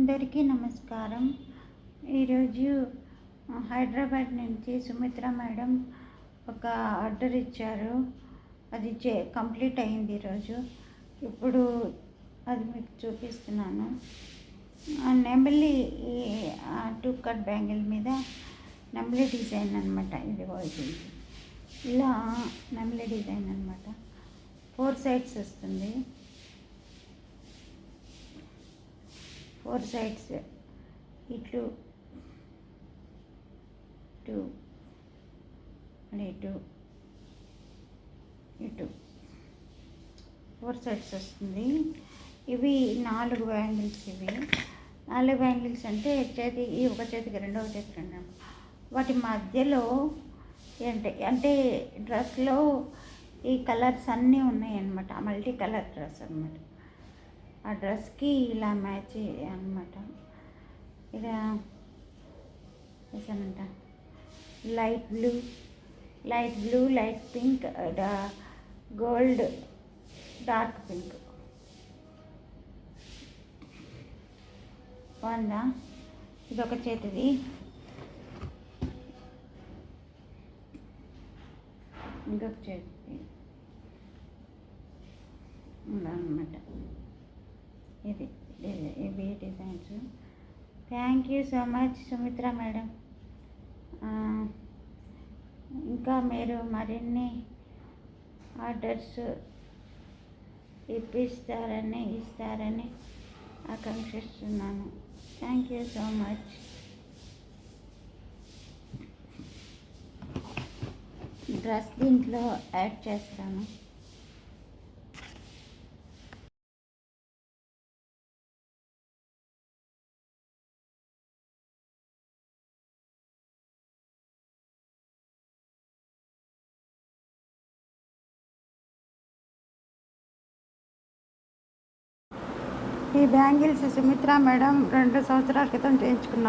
అందరికీ నమస్కారం. ఈరోజు హైదరాబాద్ నుంచి సుమిత్ర మేడం ఒక ఆర్డర్ ఇచ్చారు. అది కంప్లీట్ అయింది ఈరోజు. ఇప్పుడు అది మీకు చూపిస్తున్నాను. నెమలి టూ కట్ బ్యాంగిల్ మీద నెమలి డిజైన్ అనమాట. ఇది ఇలా నెమలి డిజైన్ అనమాట. 4 సైడ్స్ వస్తుంది. 4 సైడ్స్ ఇట్లు 2 ఇటు 4 సైడ్స్ వస్తుంది. ఇవి 4 బ్యాంగిల్స్. ఇవి 4 బ్యాంగిల్స్ అంటే ఈ ఒక చేతికి 2, ఒక చేతికి 2. వాటి మధ్యలో అంటే డ్రెస్లో ఈ కలర్స్ అన్నీ ఉన్నాయి అన్నమాట. మల్టీ కలర్ డ్రెస్ అన్నమాట. ఆ డ్రెస్కి ఇలా మ్యాచ్ అనమాట. ఇలా వేసానంట. Light blue, light pink, gold, dark pink. బాగుందా? ఇది ఒక చేతిది. ఇంకొక చేతిది అన్నమాట. ఇవి designs. Thank you so much Sumitra madam. ఇంకా మీరు మరిన్ని ఆర్డర్స్ ఇస్తారని ఆకాంక్షిస్తున్నాను. Thank you so much. Dress దీంట్లో యాడ్ చేస్తాను. ఈ బ్యాంగిల్స్ సుమిత్ర మేడం 2 సంవత్సరాల క్రితం చేయించుకున్నాను.